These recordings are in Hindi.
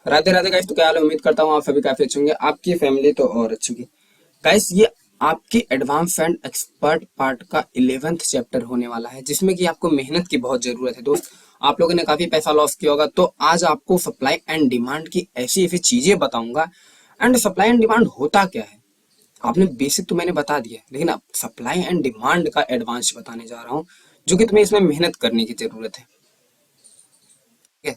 राधे राधे गाइस। तो क्या हाल है? उम्मीद करता हूँ आप सभी काफी अच्छे होंगे, आपकी फैमिली तो और अच्छी होगी। गाइस ये आपकी एडवांस एंड एक्सपर्ट पार्ट का 11th चैप्टर होने वाला है, जिसमें कि आपको मेहनत की बहुत जरूरत है दोस्त। आप लोगों ने काफी पैसा लॉस किया होगा, तो आज आपको सप्लाई एंड डिमांड की ऐसी ऐसी चीजें बताऊंगा। एंड सप्लाई एंड डिमांड होता क्या है, आपने बेसिक तो मैंने बता दिया, लेकिन अब सप्लाई एंड डिमांड का एडवांस बताने जा रहा हूँ, जो कि तुम्हें इसमें मेहनत करने की जरूरत है। ठीक है,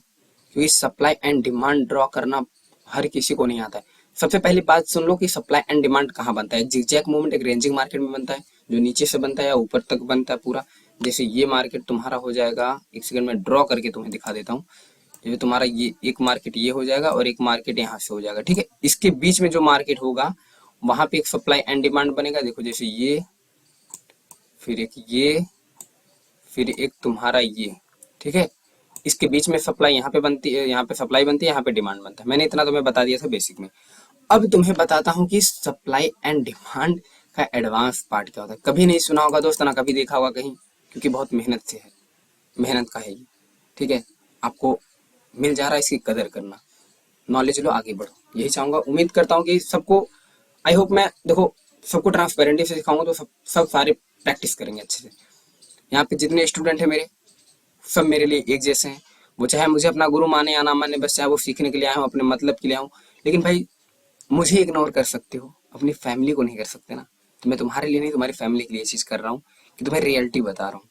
क्योंकि सप्लाई एंड डिमांड ड्रॉ करना हर किसी को नहीं आता है। सबसे पहली बात सुन लो कि सप्लाई एंड डिमांड कहाँ बनता है। जिगजैग मूवमेंट एक रेंजिंग मार्केट में बनता है, जो नीचे से बनता है या ऊपर तक बनता है पूरा। जैसे ये मार्केट तुम्हारा हो जाएगा, एक सेकंड में ड्रॉ करके तुम्हें दिखा देता हूँ। जैसे तुम्हारा ये एक मार्केट ये हो जाएगा और एक मार्केट यहाँ से हो जाएगा। ठीक है, इसके बीच में जो मार्केट होगा वहां पे एक सप्लाई एंड डिमांड बनेगा। देखो जैसे ये, फिर एक ये, फिर एक तुम्हारा ये। ठीक है, इसके बीच में सप्लाई यहाँ पे बनती है, यहाँ पे सप्लाई बनती है, यहाँ पे डिमांड बनता है। मैंने इतना तुम्हें बता दिया था बेसिक में। अब तुम्हें बताता हूँ कि सप्लाई एंड डिमांड का एडवांस पार्ट क्या होता है। कभी नहीं सुना होगा दोस्त, ना कभी देखा होगा कहीं, क्योंकि बहुत मेहनत से है, मेहनत का है ये। ठीक है, आपको मिल जा रहा है, इसकी कदर करना। नॉलेज लो, आगे बढ़ो, यही चाहूंगा। उम्मीद करता हूँ कि सबको, आई होप, मैं देखो सबको ट्रांसपेरेंटली से सिखाऊंगा, तो सब सारे प्रैक्टिस करेंगे अच्छे से। यहाँ पे जितने स्टूडेंट है मेरे, सब मेरे लिए एक जैसे हैं। वो चाहे मुझे अपना गुरु माने या ना माने, बस चाहे वो सीखने के लिए आए हो, अपने मतलब के लिए आऊँ। लेकिन भाई मुझे इग्नोर कर सकते हो, अपनी फैमिली को नहीं कर सकते ना। तो मैं तुम्हारे लिए नहीं, तुम्हारी फैमिली के लिए चीज कर रहा हूँ, कि तुम्हें रियलिटी बता रहा हूँ।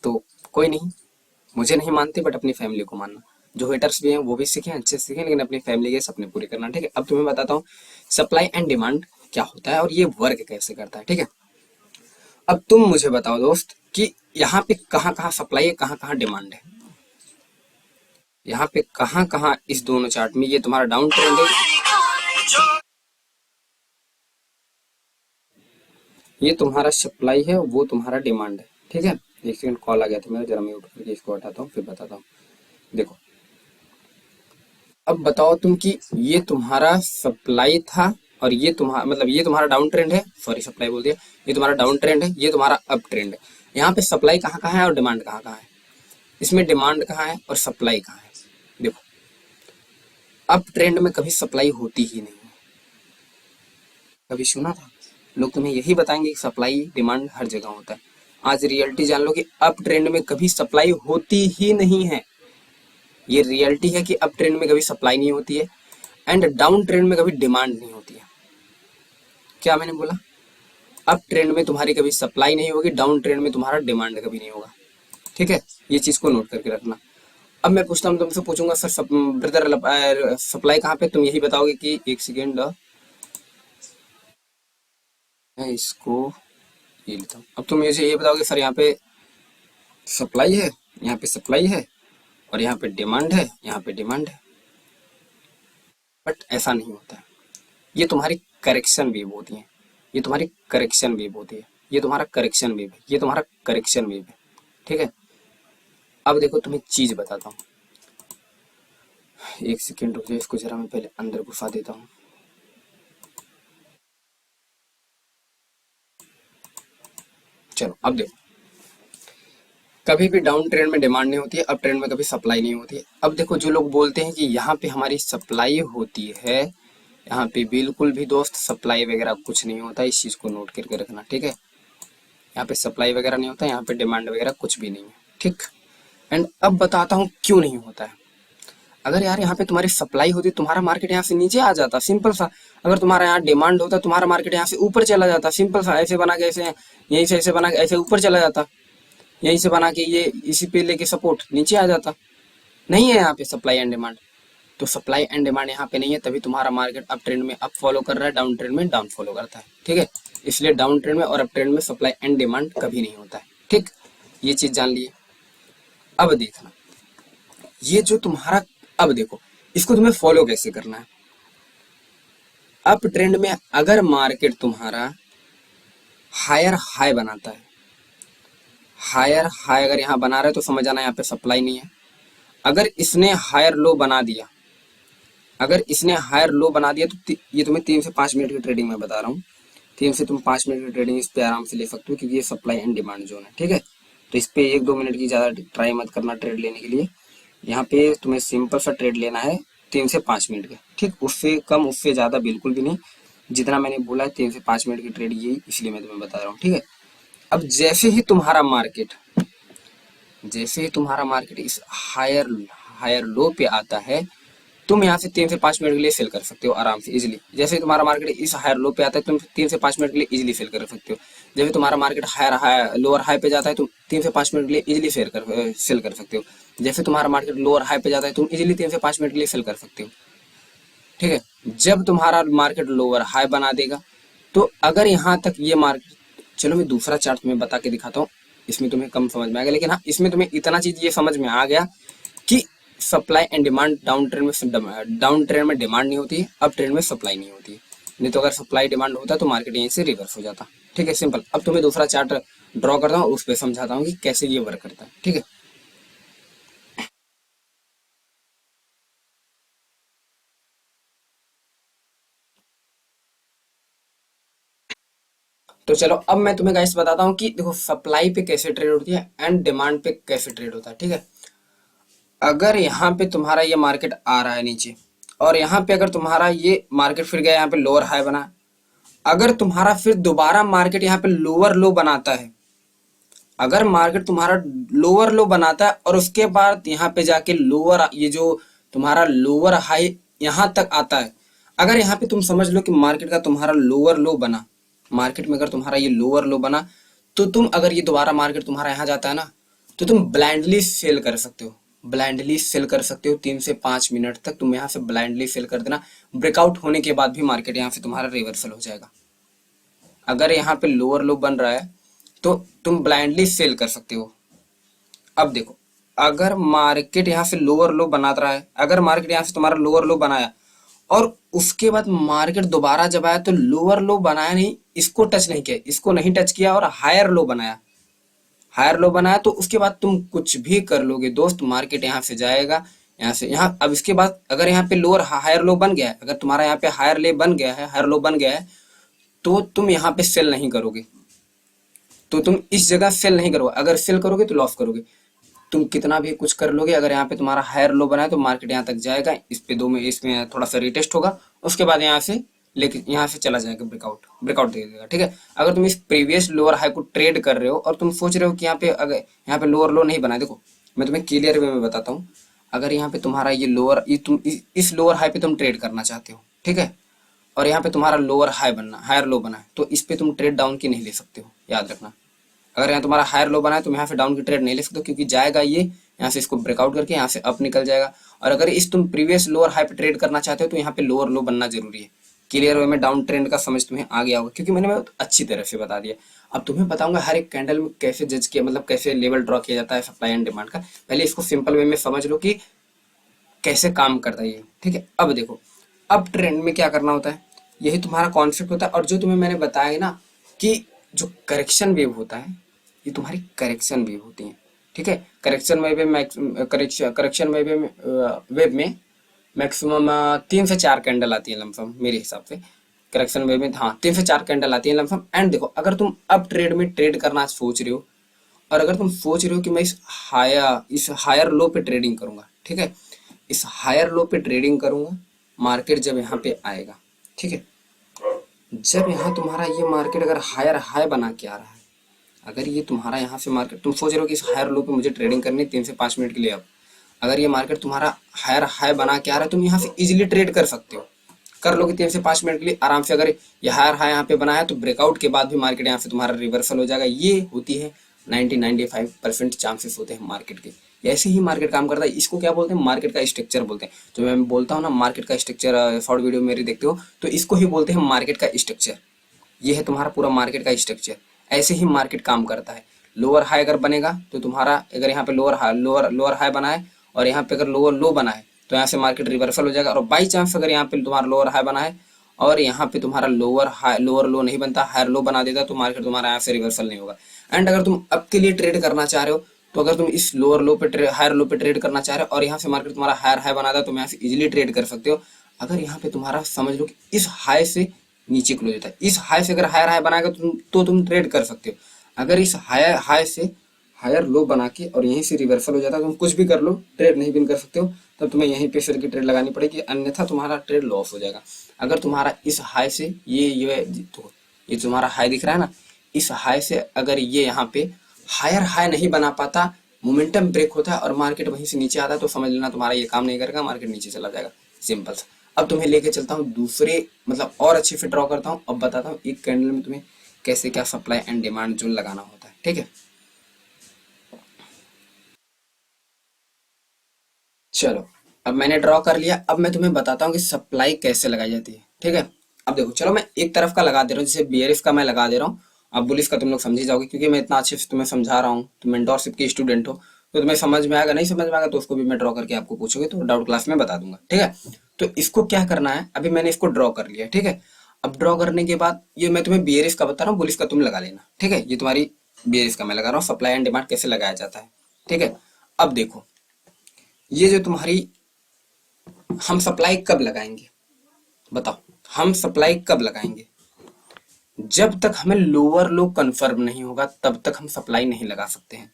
तो कोई नहीं, मुझे नहीं मानते बट अपनी फैमिली को मानना। जो हेटर्स भी हैं वो भी सीखें, अच्छे से सीखें, लेकिन अपनी फैमिली के सपने पूरे करना। ठीक है, अब तुम्हें बताता हूँ सप्लाई एंड डिमांड क्या होता है और ये वर्क कैसे करता है। ठीक है, अब तुम मुझे बताओ दोस्त कि यहाँ पे कहाँ कहाँ सप्लाई है, कहाँ कहाँ डिमांड है। यहाँ पे कहाँ कहाँ इस दोनों चार्ट में, ये तुम्हारा डाउन ट्रेंड है, ये तुम्हारा सप्लाई है, वो तुम्हारा डिमांड है। ठीक है, एक सेकंड कॉल आ गया था मेरा, जरा म्यूट करके इसको हटाता हूँ फिर बताता हूँ। देखो, अब बताओ तुम कि ये तुम्हारा सप्लाई था और ये तुम्हारा, मतलब ये तुम्हारा डाउन ट्रेंड है, सॉरी सप्लाई बोल दिया। ये तुम्हारा डाउन ट्रेंड है, ये तुम्हारा अप ट्रेंड है। यहाँ पे सप्लाई कहाँ कहाँ है और डिमांड कहाँ कहाँ है, इसमें डिमांड कहाँ है और सप्लाई कहाँ है। देखो, अप ट्रेंड में कभी सप्लाई होती ही नहीं है। कभी सुना था? लोग तुम्हें यही बताएंगे कि सप्लाई डिमांड हर जगह होता है। आज रियलिटी जान लो कि अप ट्रेंड में कभी सप्लाई होती ही नहीं है। ये रियलिटी है कि अप ट्रेंड में कभी सप्लाई नहीं होती है, एंड डाउन ट्रेंड में कभी डिमांड नहीं होती है। क्या मैंने बोला? अप ट्रेंड में तुम्हारी कभी सप्लाई नहीं होगी, डाउन ट्रेंड में तुम्हारा डिमांड कभी नहीं होगा। ठीक है, ये चीज को नोट करके रखना। अब मैं पूछता हूँ, तुमसे पूछूंगा सर ब्रदर सप्लाई कहाँ पे, तुम यही बताओगे कि एक सेकेंड मैं इसको ये लेता हूँ। अब तुम मुझे ये बताओगे सर यहाँ पे सप्लाई है, यहाँ पे सप्लाई है, और यहाँ पे डिमांड है, यहाँ पे डिमांड है। बट ऐसा नहीं होता है। ये तुम्हारी करेक्शन वेव होती है, ये तुम्हारी करेक्शन वेव होती है, ये तुम्हारा करेक्शन वेव है, ये तुम्हारा करेक्शन वेव है। ठीक है, अब देखो तुम्हें चीज बताता हूँ। एक सेकेंड रुक जाओ, इसको जरा मैं पहले अंदर घुसा देता हूँ। चलो अब देखो, कभी भी डाउन ट्रेंड में डिमांड नहीं होती है, अप ट्रेंड में कभी सप्लाई नहीं होती है। अब देखो, जो लोग बोलते हैं कि यहाँ पे हमारी सप्लाई होती है, यहाँ पे बिल्कुल भी दोस्त सप्लाई वगैरह कुछ नहीं होता, इस चीज को नोट करके रखना। ठीक है, यहाँ पे सप्लाई वगैरह नहीं होता, यहाँ पे डिमांड वगैरह कुछ भी नहीं है। ठीक, एंड अब बताता हूँ क्यों नहीं होता है। अगर यार यहाँ पे तुम्हारी सप्लाई होती, तुम्हारा मार्केट यहाँ से नीचे आ जाता, सिंपल सा। अगर तुम्हारा यहाँ डिमांड होता, तुम्हारा मार्केट यहाँ से ऊपर चला जाता, सिंपल सा। ऐसे बना के, ऐसे यहीं से ऐसे बना के ऐसे ऊपर चला जाता, यहीं से बना के ये इसी पे लेके सपोर्ट नीचे आ जाता। नहीं है यहाँ पे सप्लाई एंड डिमांड, तो सप्लाई एंड डिमांड यहाँ पे नहीं है, तभी तुम्हारा मार्केट अप ट्रेंड में अप फॉलो कर रहा है, डाउन ट्रेंड में डाउन फॉलो करता है। ठीक है, इसलिए डाउन ट्रेंड में और अप ट्रेंड में सप्लाई एंड डिमांड कभी नहीं होता है। ठीक, ये चीज जान लिए। अब देखना, ये जो तुम्हारा, अब देखो इसको तुम्हें फॉलो कैसे करना है। अप ट्रेंड में अगर मार्केट तुम्हारा हायर हाई बनाता है, हायर हाई अगर यहाँ बना रहा है, तो समझ आना यहाँ पे सप्लाई नहीं है। अगर इसने हायर लो बना दिया, अगर इसने हायर लो बना दिया, तो ये तुम्हें 3 से 5 मिनट की ट्रेडिंग में बता रहा हूँ। 3 से तुम 5 मिनट की ट्रेडिंग इस पे आराम से ले सकते हो, क्योंकि ये सप्लाई एंड डिमांड जोन है। ठीक है, तो इस पे 1-2 मिनट की ज्यादा ट्राई मत करना ट्रेड लेने के लिए। यहाँ पे तुम्हें सिंपल सा ट्रेड लेना है, 3 से 5 मिनट के, ठीक, उससे कम उससे ज़्यादा बिल्कुल भी नहीं। जितना मैंने बोला है 3 से 5 मिनट की ट्रेड, यही इसलिए मैं तुम्हें बता रहा हूँ, ठीक है। अब जैसे ही तुम्हारा मार्केट इस हायर हायर लो पे आता है, तुम यहाँ से 3 से 5 मिनट के लिए सेल कर सकते हो आराम से इजीली। जैसे ही तुम्हारा मार्केट इस हायर लो पे आता है, तुम 3 से 5 मिनट के लिए इजीली सेल कर सकते हो। जब भी तुम्हारा market higher high lower high पे जाता है, तुम 3 से 5 मिनट के लिए इजीली सेल कर सकते हो। जैसे तुम्हारा मार्केट लोअर हाई पे जाता है, तुम इजीली 3 से 5 मिनट के लिए सेल कर सकते हो, ठीक है। जब तुम्हारा मार्केट लोअर हाई बना देगा, तो अगर यहाँ तक ये मार्केट, चलो मैं दूसरा चार्ट तुम्हें बता के दिखाता हूँ, इसमें तुम्हें कम समझ में आएगा, लेकिन हाँ इसमें तुम्हें इतना चीज ये समझ में आ गया कि supply and demand, down trend में डिमांड नहीं होती है, अप ट्रेंड में सप्लाई नहीं होती है। नहीं तो अगर सप्लाई डिमांड होता तो मार्केट यहीं से रिवर्स हो जाता, ठीक है, सिंपल। अब तुम्हें दूसरा चार्ट ड्रॉ करता हूँ, उस पर समझाता हूँ कि कैसे ये वर्क करता है, ठीक है। तो चलो अब मैं तुम्हें गाइस बताता हूँ कि देखो सप्लाई पे कैसे ट्रेड होती है एंड डिमांड पे कैसे ट्रेड होता है, ठीक है। अगर यहाँ पे तुम्हारा ये मार्केट आ रहा है नीचे, और यहाँ पे अगर तुम्हारा ये मार्केट फिर गया यहाँ पे लोअर हाई बना, अगर तुम्हारा फिर दोबारा मार्केट यहाँ पे लोअर लो बनाता है, अगर मार्केट तुम्हारा लोअर लो बनाता है और उसके बाद यहाँ पे जाके लोअर, ये जो तुम्हारा लोअर हाई यहाँ तक आता है, अगर यहाँ पे तुम समझ लो कि मार्केट का तुम्हारा लोअर लो बना, मार्केट में अगर तुम्हारा ये लोअर लो बना, तो तुम अगर ये दोबारा मार्केट तुम्हारा यहाँ जाता है ना, तो तुम ब्लाइंडली सेल कर सकते हो, ब्लाइंडली सेल कर सकते हो। 3 से 5 मिनट तक तुम यहाँ से ब्लाइंडली सेल कर देना, ब्रेकआउट होने के बाद भी मार्केट यहाँ से तुम्हारा रिवर्सल हो जाएगा। अगर यहाँ पे लोअर लो बन रहा है तो तुम ब्लाइंडली सेल कर सकते हो। अब देखो, अगर मार्केट यहाँ से लोअर लो बना रहा है, अगर मार्केट यहाँ से तुम्हारा लोअर लो बनाया और उसके बाद मार्केट दोबारा जब आया तो लोअर लो बनाया नहीं, इसको टच नहीं किया, इसको नहीं टच किया और हायर लो बनाया, हायर लो बनाया, तो उसके बाद तुम कुछ भी कर लोगे दोस्त, मार्केट यहाँ से जाएगा, यहाँ से यहाँ। अब इसके बाद अगर यहाँ पे लोअर हायर लो बन गया है, अगर तुम्हारा यहाँ पे हायर ले बन गया है, हायर लो बन गया है, तो तुम यहाँ पे सेल नहीं करोगे, तो तुम इस जगह सेल नहीं करोगे। अगर सेल करोगे तो लॉस करोगे, तुम कितना भी कुछ कर लोगे। अगर यहाँ पे तुम्हारा हायर लो बना है तो मार्केट यहाँ तक जाएगा, इस पे दो में इसमें थोड़ा सा रिटेस्ट होगा, उसके बाद यहाँ से लेके यहाँ से चला जाएगा, ब्रेकआउट ब्रेकआउट दे देगा, ठीक है। अगर तुम इस प्रीवियस लोअर हाई को ट्रेड कर रहे हो और तुम सोच रहे हो कि यहाँ पे अगर यहाँ पे लोअर लो नहीं बना, देखो मैं तुम्हें क्लियर वे में बताता हूँ। अगर यहाँ पे तुम्हारा ये लोअर, तुम इस लोअर हाई पे तुम ट्रेड करना चाहते हो, ठीक है, और यहाँ पे तुम्हारा लोअर हाई बनना, हायर लो बना है, तो इस पे तुम ट्रेड डाउन की नहीं ले सकते हो, याद रखना। अगर यहाँ तुम्हारा हायर लो बना है, तुम यहाँ से डाउन की ट्रेड नहीं ले सकते हो, क्योंकि जाएगा ये यहाँ से, इसको ब्रेकआउट करके यहाँ से अप निकल जाएगा। और अगर इस तुम प्रीवियस लोअर हाई पे ट्रेड करना चाहते हो तो यहाँ पे लोअर लो बनना जरूरी है। क्लियर वे में डाउन ट्रेंड का समझ तुम्हें आ गया होगा, क्योंकि मैंने बहुत अच्छी तरह से बता दिया। अब तुम्हें बताऊंगा हर एक कैंडल में कैसे जज किया, मतलब कैसे लेवल ड्रॉ किया जाता है सप्लाई एंड डिमांड का। पहले इसको सिंपल वे में समझ लो कि कैसे काम करता है ये, ठीक है। अब देखो, अब ट्रेंड में क्या करना होता है, यही तुम्हारा कॉन्सेप्ट होता है। और जो तुम्हें मैंने बताया ना कि जो करेक्शन वेव होता है, ये तुम्हारी करेक्शन वेव होती है, ठीक है। करेक्शन वेव में मैक्सिमम 3 से 4 कैंडल आती है लमसम, मेरे हिसाब से। करेक्शन वेव में हाँ 3 से 4 कैंडल आती है लमसम। एंड देखो, अगर तुम अब ट्रेड में ट्रेड करना सोच रहे हो, और अगर तुम सोच रहे हो कि मैं इस हायर लो पे ट्रेडिंग करूंगा, ठीक है, इस हायर लो पे ट्रेडिंग करूंगा, मार्केट जब यहाँ पे आएगा, ठीक है, जब यहाँ तुम्हारा ये मार्केट अगर हायर हाई बना के आ रहा है, अगर ये तुम्हारा यहाँ से मार्केट, तुम सोच रहे हो कि इस हायर लो पे मुझे ट्रेडिंग करनी है 3 से 5 मिनट के लिए, अब अगर ये मार्केट तुम्हारा हायर हाई बना के आ रहा है, तुम यहाँ से इजीली ट्रेड कर सकते हो, कर लोगे 3 से 5 मिनट के लिए आराम से। अगर ये हायर हाई यहाँ पे बना है तो ब्रेकआउट के बाद भी मार्केट यहाँ से तुम्हारा रिवर्सल हो जाएगा। ये होती है 90-95% चांसेस होते हैं मार्केट के। ऐसे ही मार्केट काम करता है। इसको क्या बोलते हैं, मार्केट का स्ट्रक्चर बोलते हैं। जो मैं बोलता हूँ ना मार्केट का स्ट्रक्चर, शॉर्ट वीडियो मेरी देखते हो तो इसको ही बोलते हैं मार्केट का स्ट्रक्चर। ये है तुम्हारा पूरा मार्केट का स्ट्रक्चर। ऐसे ही मार्केट काम करता है। लोअर हाई अगर बनेगा तो तुम्हारा, अगर यहाँ पे लोअर हाई बना है और यहाँ पे अगर लोअर लो बना है तो यहाँ से मार्केट रिवर्सल हो जाएगा। और बाई चांस अगर यहाँ पे तुम्हारा लोअर हाई बना है और यहाँ पे तुम्हारा लोअर लो नहीं बनता, हायर लो बना देता, तो मार्केट तुम्हारा यहाँ से रिवर्सल नहीं होगा। एंड अगर तुम अब के लिए ट्रेड करना चाह रहे हो तो अगर तुम इस लोअर लो पे हायर लो पे ट्रेड करना चाह रहे हो और यहाँ से मार्केट तुम्हारा हायर हाई बना था, तो यहाँ से इजीली ट्रेड कर सकते हो। अगर यहाँ पे तुम्हारा समझ लो कि इस हाई से नीचे क्लोज होता है, इस हाई से अगर हायर हाई बनाएगा तो तुम ट्रेड कर सकते हो। अगर इस हाई से हायर लो बना के और यहीं से रिवर्सल हो जाता है। तुम कुछ भी कर लो, ट्रेड नहीं भी कर सकते हो, तब तुम्हें यहीं पे सेल की ट्रेड लगानी पड़ेगी, अन्यथा तुम्हारा ट्रेड लॉस हो जाएगा। अगर तुम्हारा इस हाई से ये तो ये तुम्हारा हाई दिख रहा है ना, इस हाई से अगर ये यहाँ पे हायर हाई नहीं बना पाता, मोमेंटम ब्रेक होता है और मार्केट वहीं से नीचे आता है, तो समझ लेना तुम्हारा ये काम नहीं करेगा, मार्केट नीचे चला जाएगा। सिंपल सा। अब तुम्हें लेके चलता हूँ दूसरे, मतलब और अच्छे से ड्रॉ करता हूँ। अब बताता हूँ एक कैंडल में तुम्हें कैसे क्या सप्लाई एंड डिमांड जोन लगाना होता है। ठीक है, चलो अब मैंने ड्रॉ कर लिया। अब मैं तुम्हें बताता हूँ कि सप्लाई कैसे लगाई जाती है। ठीक है, अब देखो, चलो मैं एक तरफ का लगा दे रहा हूँ, जैसे बियरिश का मैं लगा दे रहा हूँ। अब बुलिश का तुम लोग समझ ही जाओगे, क्योंकि मैं इतना अच्छे से तुम्हें समझा रहा हूँ, तुम मेंटोरशिप के स्टूडेंट हो, तो तुम्हें समझ में आएगा। नहीं समझ में आएगा तो उसको भी मैं ड्रॉ करके आपको पूछोगे तो डाउट क्लास में बता दूंगा। ठीक है, तो इसको क्या करना है, अभी मैंने इसको ड्रॉ कर लिया। ठीक है, अब ड्रॉ करने के बाद ये मैं तुम्हें बियरिश का बता रहा हूँ, बुलिश का तुम लगा लेना। ठीक है, ये तुम्हारी बियरिश का मैं लगा रहा हूँ, सप्लाई एंड डिमांड कैसे लगाया जाता है। ठीक है, अब देखो, ये जो तुम्हारी, हम सप्लाई कब लगाएंगे, बताओ, हम सप्लाई कब लगाएंगे? जब तक हमें लोअर लो कंफर्म नहीं होगा तब तक हम सप्लाई नहीं लगा सकते हैं।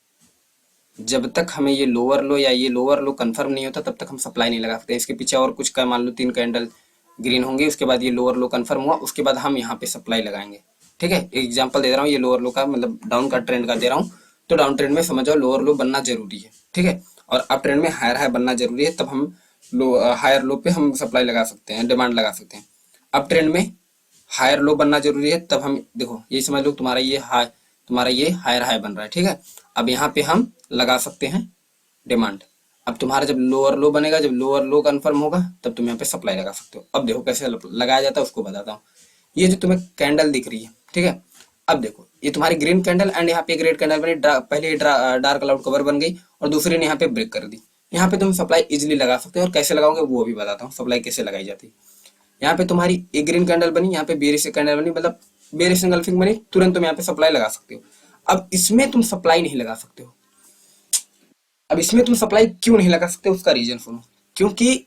जब तक हमें ये लोअर लो या ये लोअर लो कंफर्म नहीं होता तब तक हम सप्लाई नहीं लगा सकते। इसके पीछे और कुछ का मान लो 3 कैंडल ग्रीन होंगे, उसके बाद ये लोअर लो कंफर्म हुआ, उसके बाद हम यहाँ पे सप्लाई लगाएंगे। ठीक है, एग्जांपल दे रहा हूँ, ये लोअर लो का मतलब डाउन का ट्रेंड का दे रहा हूँ, तो डाउन ट्रेंड में समझ जाओ लोअर लो बनना जरूरी है। ठीक है, और अप ट्रेंड में हायर हाई बनना जरूरी है, तब हम लो हायर लो पे हम सप्लाई लगा सकते हैं, डिमांड लगा सकते हैं। अप ट्रेंड में हायर लो बनना जरूरी है, तब हम देखो ये समझ लो तुम्हारा ये हाई, तुम्हारा ये हायर हाई बन रहा है। ठीक है, अब यहाँ पे हम लगा सकते हैं डिमांड। अब तुम्हारा जब लोअर लो बनेगा, जब लोअर लो कंफर्म होगा, तब तुम यहाँ पे सप्लाई लगा सकते हो। अब देखो कैसे लगाया जाता है उसको बताता हूँ। ये जो तुम्हें कैंडल दिख रही है, ठीक है, अब देखो ये तुम्हारी ग्रीन कैंडल एंड यहाँ पे एक रेड कैंडल बनी, पहले डार्क क्लाउड कवर बन गई और दूसरी ने यहाँ पे ब्रेक कर दी। यहाँ पे तुम सप्लाई इजिली लगा सकते हो, और कैसे लगाओगे वो भी बताता हूँ, सप्लाई कैसे लगाई जाती है। यहाँ पे तुम्हारी एक ग्रीन कैंडल बनी, यहाँ पे बेरिश कैंडल बनी, मतलब बेरिश एंगल्फिंग बनी, तुरंत तुम यहाँ पे सप्लाई लगा सकते हो। अब इसमें तुम सप्लाई नहीं लगा सकते हो। अब इसमें तुम सप्लाई क्यों नहीं लगा सकते, उसका रीजन सुनो। क्योंकि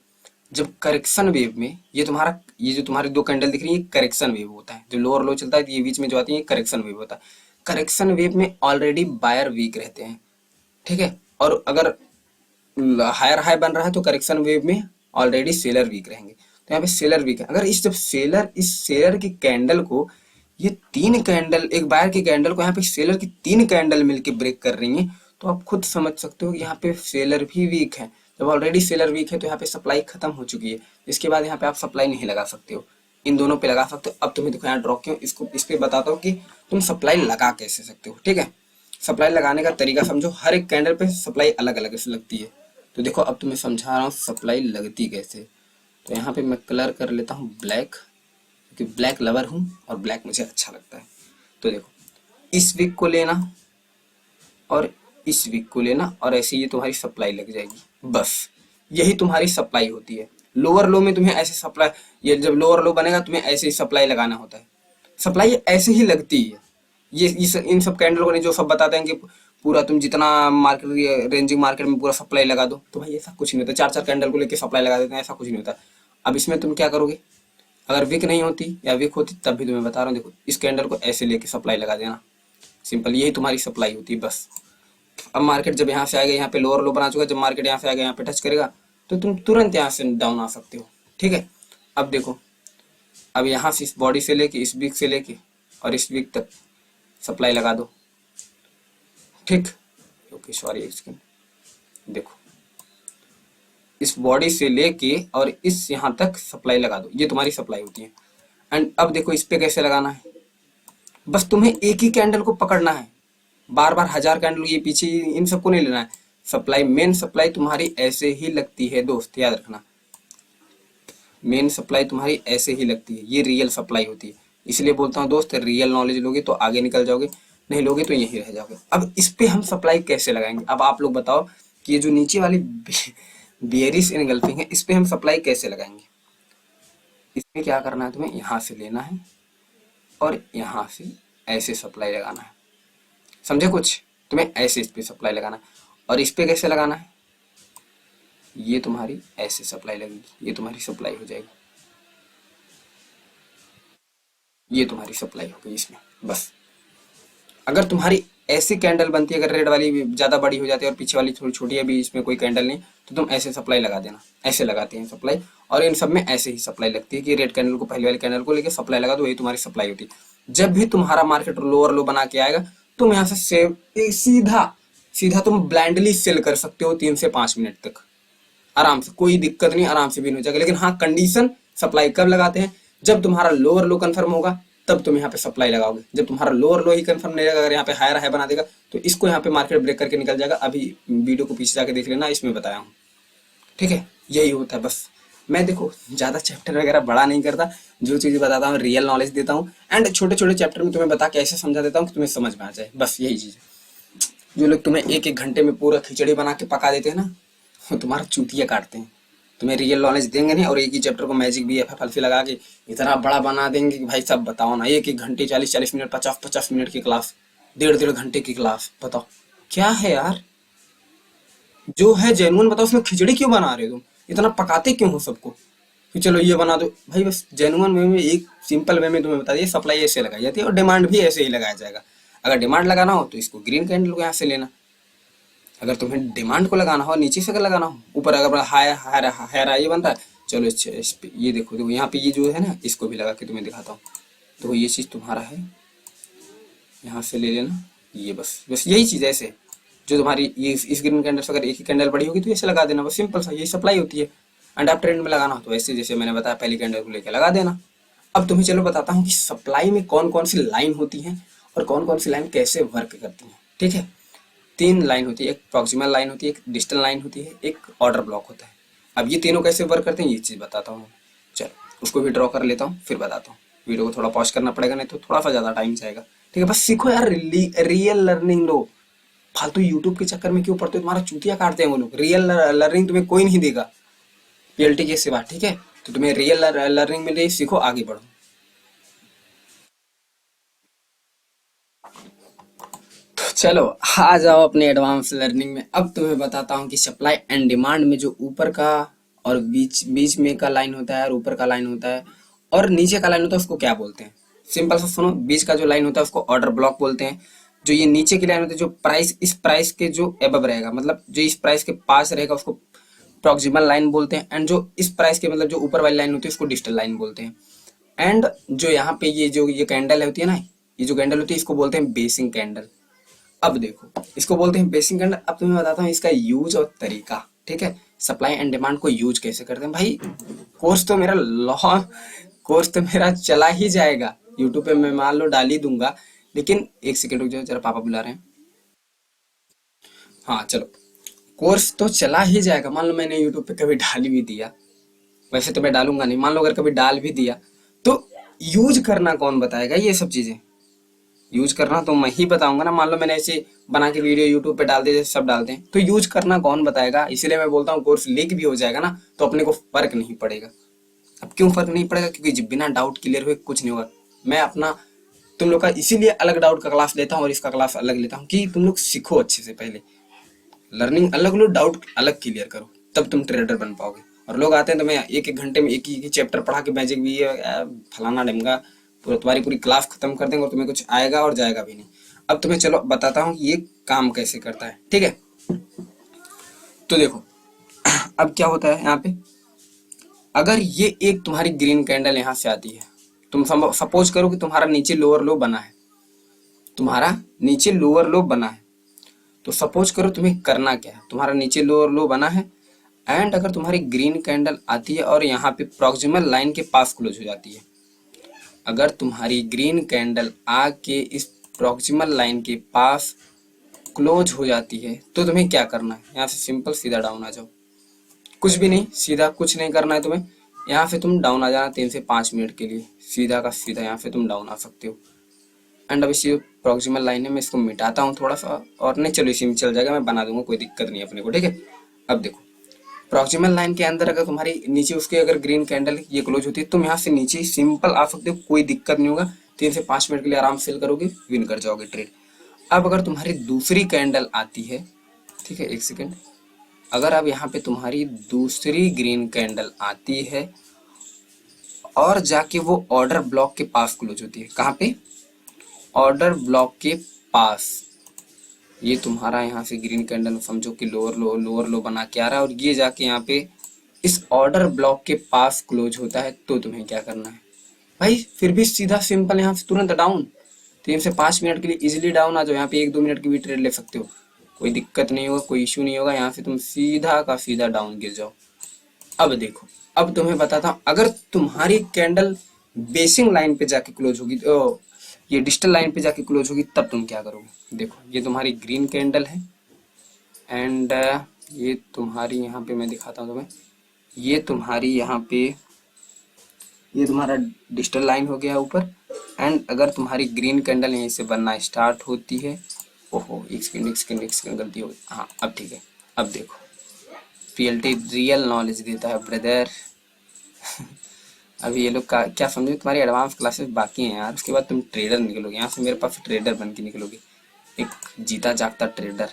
जब करेक्शन वेव में ये तुम्हारा, ये जो तुम्हारी दो कैंडल दिख रही है, करेक्शन वेव होता है। जो लोअर लो चलता है ये बीच में जो आती है करेक्शन वेव होता है। करेक्शन वेव में ऑलरेडी बायर वीक रहते हैं। ठीक है, और अगर हायर हाई बन रहा है तो करेक्शन वेव में ऑलरेडी सेलर वीक रहेंगे, तो यहाँ पे सेलर वीक है। अगर इस जब सेलर, इस सेलर की कैंडल को, ये 3 कैंडल, एक बायर की कैंडल को यहाँ पे सेलर की 3 कैंडल मिलके ब्रेक कर रही हैं, तो आप खुद समझ सकते हो कि यहाँ पे सेलर भी वीक है। जब ऑलरेडी सेलर वीक है तो यहाँ पे सप्लाई खत्म हो चुकी है, इसके बाद यहाँ पे आप सप्लाई नहीं लगा सकते हो, इन दोनों पे लगा सकते हो। अब तुम्हें देखो यहाँ ड्रॉ क्यों, इसको इस पे बताता हूँ कि तुम सप्लाई लगा कैसे सकते हो। ठीक है, सप्लाई लगाने का तरीका समझो, हर एक कैंडल पे सप्लाई अलग अलग से लगती है। तो देखो अब तुम्हें समझा रहा हूँ सप्लाई लगती कैसे। तो यहाँ पे मैं कलर कर लेता हूँ ब्लैक, क्योंकि ब्लैक लवर हूँ और ब्लैक मुझे अच्छा लगता है। तो देखो, इस वीक को लेना और इस वीक को लेना, और ऐसे ये तुम्हारी सप्लाई लग जाएगी। बस यही तुम्हारी सप्लाई होती है। लोअर लो में तुम्हें ऐसे सप्लाई, ये जब लोअर लो बनेगा तुम्हें ऐसे ही सप्लाई लगाना होता है। सप्लाई ऐसे ही लगती है। ये इन सब कैंडल को नहीं, जो सब बताते हैं कि पूरा तुम जितना मार्केट रेंजिंग मार्केट में पूरा सप्लाई लगा दो, तो भाई ऐसा कुछ नहीं होता। 4 4 कैंडल को लेके सप्लाई लगा देते हैं, ऐसा कुछ नहीं होता। अब इसमें तुम क्या करोगे, अगर वीक नहीं होती या वीक होती तब भी तुम्हें बता रहा हूँ, देखो इस कैंडल को ऐसे लेके सप्लाई लगा देना, सिंपल, यही तुम्हारी सप्लाई होती है बस। अब मार्केट जब यहाँ से आएगा, यहाँ पे लोअर लो बना चुका है, जब मार्केट यहाँ से आएगा, यहाँ पे टच करेगा, तो तुम तुरंत यहाँ से डाउन आ सकते हो। ठीक है, अब देखो, अब यहाँ से इस बॉडी से लेके, इस वीक से लेके और इस वीक तक सप्लाई लगा दो। ठीक, ओके सॉरी एक सेकंड, देखो इस बॉडी से लेके और इस यहाँ तक सप्लाई लगा दो, ये तुम्हारी सप्लाई होती है। एंड अब देखो इस पे कैसे लगाना है, बस तुम्हें एक ही कैंडल को पकड़ना है, बार बार 1000 कैंडल ये पीछे इन सबको नहीं लेना है। सप्लाई, मेन सप्लाई तुम्हारी ऐसे ही लगती है दोस्त, याद रखना, मेन सप्लाई तुम्हारी ऐसे ही लगती है, ये रियल सप्लाई होती है। इसलिए बोलता हूँ दोस्त, रियल नॉलेज लोगे तो आगे निकल जाओगे, नहीं लोगे तो यहीं रह जाओगे। अब इस पे हम सप्लाई कैसे लगाएंगे, अब आप लोग बताओ कि ये जो नीचे वाली बेयरिश एनगल्फिंग है, इस पे हम सप्लाई कैसे लगाएंगे। इसमें क्या करना है, तुम्हें यहाँ से लेना है और यहाँ से ऐसे सप्लाई लगाना है, समझे कुछ, तुम्हें ऐसे इस पे सप्लाई लगाना है। और इस पे कैसे लगाना है, ये तुम्हारी ऐसे सप्लाई लगेगी, ये तुम्हारी सप्लाई हो जाएगी, ये तुम्हारी सप्लाई हो गई इसमें। बस अगर तुम्हारी ऐसी कैंडल बनती है, अगर रेड वाली ज्यादा बड़ी हो जाती है और पीछे वाली थोड़ी छोटी है, अभी इसमें कोई कैंडल नहीं, तो तुम ऐसे सप्लाई लगा देना। ऐसे लगाते हैं सप्लाई, और इन सब में ऐसे ही सप्लाई लगती है कि रेड कैंडल को पहले वाली कैंडल को लेकर सप्लाई लगा दो, वही तुम्हारी सप्लाई होती है। जब भी तुम्हारा मार्केट लोअर लो बना के आएगा, तुम यहाँ से सेव सीधा सीधा तुम ब्लाइंडली सेल कर सकते हो 3 से 5 मिनट तक आराम से, कोई दिक्कत नहीं, आराम से भी हो जाएगा। लेकिन हाँ, कंडीशन सप्लाई कब लगाते हैं, जब तुम्हारा लोअर लो कंफर्म होगा तब तुम यहाँ पे सप्लाई लगाओगे। जब तुम्हारा लोअर लो ही कंफर्म नहीं रहेगा, अगर यहाँ पे हायर हाई बना देगा तो इसको यहाँ पे मार्केट ब्रेक करके निकल जाएगा। अभी वीडियो को पीछे जाके देख लेना, इसमें बताया हूँ, ठीक है। यही होता है बस। मैं देखो ज्यादा चैप्टर वगैरह बड़ा नहीं करता, जो चीज बताता हूँ रियल नॉलेज देता हूँ, एंड छोटे छोटे चैप्टर में तुम्हें बता के ऐसे समझा देता हूँ कि तुम्हें समझ में आ जाए, बस यही चीज है। जो लोग तुम्हें एक एक घंटे में पूरा खिचड़ी बना के पका देते हैं ना, वो तुम्हारा चूतिया काटते हैं। तुम्हें रियल नॉलेज देंगे नहीं, और एक ही चैप्टर को मैजिक भी एफ लगा के इतना बड़ा बना देंगे कि भाई सब बताओ ना, एक एक घंटे 40-40 मिनट 50-50 मिनट की क्लास, 1.5-1.5 घंटे की क्लास, बताओ क्या है यार। जो है जेन्युइन बताओ, उसमें खिचड़ी क्यों बना रहे हो तुम, इतना पकाते क्यों हो सबको कि चलो ये बना दो भाई। बस जेन्युइन वे में, एक सिंपल वे में तुम्हें बता दिया, सप्लाई ऐसे लगाई जाती है और डिमांड भी ऐसे ही लगाया जाएगा। अगर डिमांड लगाना हो तो इसको ग्रीन कैंडल को यहाँ से लेना, अगर तुम्हें डिमांड को लगाना हो नीचे से अगर लगाना हो, ऊपर अगर हाई हाई ये बन रहा है, चलो इस पे ये देखो देखो यहाँ पे ये जो है ना, इसको भी लगा के तुम्हें दिखाता हूँ। तो ये चीज तुम्हारा है, यहाँ से ले लेना ये, बस बस यही चीज ऐसे। जो तुम्हारी ये इस ग्रीन कैंडल से अगर एक ही कैंडल बड़ी होगी तो ऐसे लगा देना, बस सिंपल सा, यही सप्लाई होती है। एंड आप ट्रेंड में लगाना हो तो ऐसे जैसे मैंने बताया, पहली कैंडल को लेकर लगा देना। अब तुम्हें चलो बताता हूँ कि सप्लाई में कौन कौन सी लाइन होती है और कौन कौन सी लाइन कैसे वर्क करती है, ठीक है। 3 लाइन होती है, एक प्रॉक्सिमल लाइन होती है, एक डिस्टल लाइन होती है, एक ऑर्डर ब्लॉक होता है। अब ये तीनों कैसे वर्क करते हैं ये चीज बताता हूँ। चलो उसको भी ड्रॉ कर लेता हूँ, फिर बताता हूँ। वीडियो को थोड़ा पॉज करना पड़ेगा, नहीं तो थोड़ा सा ज्यादा टाइम जाएगा, ठीक है। बस सीखो यार, रियल लर्निंग लो। फालतू यूट्यूब के चक्कर में क्यों पढ़ते हो, तुम्हारा चूतिया काटते हैं वो लोग। रियल लर्निंग तुम्हें कोई नहीं देगा पीएलटी के सिवा, ठीक है। तो तुम्हें रियल लर्निंग में सीखो, आगे बढ़ो। चलो आ जाओ अपने एडवांस लर्निंग में। अब तुम्हें बताता हूँ कि सप्लाई एंड डिमांड में जो ऊपर का और बीच बीच में का लाइन होता है, और ऊपर का लाइन होता है, और नीचे का लाइन होता है, उसको क्या बोलते हैं। सिंपल सा सुनो, बीच का जो लाइन होता है उसको ऑर्डर ब्लॉक बोलते हैं। जो ये नीचे की लाइन होती है, जो प्राइस इस प्राइस के जो एबव रहेगा, मतलब जो इस प्राइस के पास रहेगा, उसको प्रॉक्सिमल लाइन बोलते हैं। एंड जो इस प्राइस के मतलब जो ऊपर वाली लाइन होती है उसको डिस्टल लाइन बोलते हैं। एंड जो यहाँ पे ये जो ये कैंडल होती है ना, ये जो कैंडल होती है इसको बोलते हैं बेसिंग कैंडल। अब देखो इसको बोलते हैं बेसिक कैंडल। अब तुम्हें बताता हूँ इसका यूज और तरीका, ठीक है। सप्लाई एंड डिमांड को यूज कैसे करते हैं भाई। कोर्स तो मेरा लॉ कोर्स तो मेरा चला ही जाएगा यूट्यूब पे, मैं मान लो डाल ही दूंगा। लेकिन एक सेकंड रुक जाओ, जरा पापा बुला रहे हैं। हाँ चलो, कोर्स तो चला ही जाएगा, मान लो मैंने यूट्यूब पे कभी डाल भी दिया, वैसे तो मैं डालूंगा नहीं, मान लो अगर कभी डाल भी दिया, तो यूज करना कौन बताएगा ये सब चीजें। यूज करना तो मैं ही बताऊंगा ना। मान लो मैंने ऐसे बना के वीडियो यूट्यूब पे डाल दिया, सब डालते हैं, तो यूज करना कौन बताएगा। इसलिए मैं बोलता हूँ कोर्स लीक भी हो जाएगा ना तो अपने को फर्क नहीं पड़ेगा। अब क्यों फर्क नहीं पड़ेगा, क्योंकि जब बिना डाउट क्लियर हुए कुछ नहीं होगा। मैं अपना तुम लोग का इसीलिए अलग डाउट का क्लास लेता हूँ और इसका क्लास अलग लेता हूँ, कि तुम लोग सीखो अच्छे से। पहले लर्निंग अलग लो, डाउट अलग क्लियर करो, तब तुम ट्रेडर बन पाओगे। और लोग आते हैं तो मैं एक एक घंटे में एक ही चैप्टर पढ़ा के मैजिक भी फलाना ढमका पूरा तुम्हारी पूरी क्लास खत्म कर देंगे और तुम्हें कुछ आएगा और जाएगा भी नहीं। अब तुम्हें चलो बताता हूँ कि ये काम कैसे करता है, ठीक है। तो देखो अब क्या होता है यहाँ पे, अगर ये एक तुम्हारी ग्रीन कैंडल यहाँ से आती है, तुम सपोज करो कि तुम्हारा नीचे लोअर लो बना है, तुम्हारा नीचे लोअर लो बना है, तो सपोज करो तुम्हें करना क्या है। तुम्हारा नीचे लोअर लो बना है, एंड अगर तुम्हारी ग्रीन कैंडल आती है और यहाँ पे प्रॉक्सिमल लाइन के पास क्लोज हो जाती है, अगर तुम्हारी ग्रीन कैंडल आके इस प्रॉक्सिमल लाइन के पास क्लोज हो जाती है, तो तुम्हें क्या करना है, यहाँ से सिंपल सीधा डाउन आ जाओ। कुछ भी नहीं, सीधा कुछ नहीं करना है तुम्हें। यहाँ से तुम डाउन आ जाना 3 से 5 मिनट के लिए, सीधा का सीधा यहाँ से तुम डाउन आ सकते हो। एंड अब इसी प्रॉक्सिमल लाइन है, मैं इसको मिटाता हूँ थोड़ा सा, और नहीं चलो इसी में चल जाएगा, मैं बना दूंगा, कोई दिक्कत नहीं है अपने को, ठीक है। अब देखो प्रॉक्सिमल लाइन के अंदर अगर तुम्हारी नीचे उसके अगर ग्रीन कैंडल ये क्लोज होती है, तुम यहाँ से नीचे सिंपल आ सकते हो, कोई दिक्कत नहीं होगा। 3 से 5 मिनट के लिए आराम सेल करोगे, विन कर जाओगे ट्रेड। अब अगर तुम्हारी दूसरी कैंडल आती है, ठीक है, एक सेकेंड, अगर अब यहाँ पे तुम्हारी दूसरी ग्रीन कैंडल आती है और जाके वो ऑर्डर ब्लॉक के पास क्लोज होती है, कहाँ पे, ऑर्डर ब्लॉक के पास, ये तुम्हारा यहाँ से ग्रीन कैंडल समझो कि लोअर लो बना के आ रहा है, और ये जाके यहाँ पे इस ऑर्डर ब्लॉक के पास क्लोज होता है, तो तुम्हें क्या करना है भाई? फिर भी सीधा सिंपल यहाँ से तुरंत डाउन। 3 से 5 मिनट के लिए इजिली डाउन आ जाओ, यहाँ पे 1-2 मिनट की भी ट्रेड ले सकते हो, कोई दिक्कत नहीं होगा, कोई इशू नहीं होगा। यहाँ से तुम सीधा का सीधा डाउन गिर जाओ। अब देखो, अब तुम्हें बताता हूँ, अगर तुम्हारी कैंडल बेसिंग लाइन पे जाके क्लोज होगी, तो ये डिजिटल लाइन पे जाके क्लोज होगी, तब तुम क्या करोगे? देखो, ये तुम्हारी ग्रीन कैंडल है, एंड ये तुम्हारी यहाँ पे मैं दिखाता हूँ तुम्हें, ये तुम्हारी यहाँ पे ये तुम्हारा डिजिटल लाइन हो गया ऊपर। एंड अगर तुम्हारी ग्रीन कैंडल यहीं से बनना स्टार्ट होती है, ओहो एक सेकंड गलती हो गई, हाँ अब ठीक है। अब देखो, पीएलटी रियल नॉलेज देता है ब्रदर। अभी ये लोग का क्या समझो, तुम्हारी एडवांस क्लासेस बाकी हैं यार, उसके बाद तुम ट्रेडर निकलोगे यहाँ से, मेरे पास ट्रेडर बन के निकलोगे, एक जीता जागता ट्रेडर।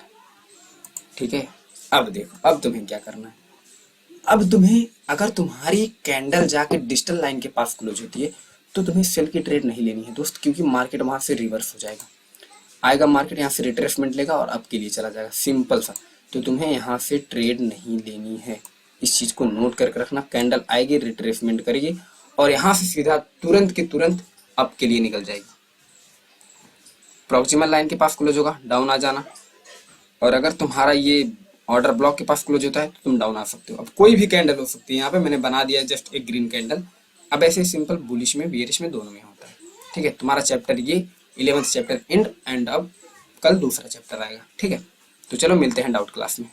ठीक है, अब देखो, अब तुम्हें क्या करना है। अब तुम्हें, अगर तुम्हारी कैंडल जाके डिजिटल लाइन के पास क्लोज होती है, तो तुम्हें सेल की ट्रेड नहीं लेनी है दोस्त, क्योंकि मार्केट वहां से रिवर्स हो जाएगा, आएगा मार्केट यहाँ से रिट्रेसमेंट लेगा और अब के लिए चला जाएगा, सिंपल सा। तो तुम्हें यहाँ से ट्रेड नहीं लेनी है, इस चीज को नोट करके रखना। कैंडल आएगी, रिट्रेसमेंट करेगी, और यहाँ से सीधा तुरंत के तुरंत अप के लिए निकल जाएगी। प्रॉक्सिमल लाइन के पास क्लोज होगा, डाउन आ जाना, और अगर तुम्हारा ये ऑर्डर ब्लॉक के पास क्लोज होता है, तो तुम डाउन आ सकते हो। अब कोई भी कैंडल हो सकती है, यहाँ पे मैंने बना दिया जस्ट एक ग्रीन कैंडल। अब ऐसे सिंपल बुलिश में, बियरिश में, दोनों में होता है। ठीक है, तुम्हारा चैप्टर ये 11th चैप्टर एंड अब कल दूसरा चैप्टर आएगा। ठीक है, तो चलो मिलते हैं डाउट क्लास में।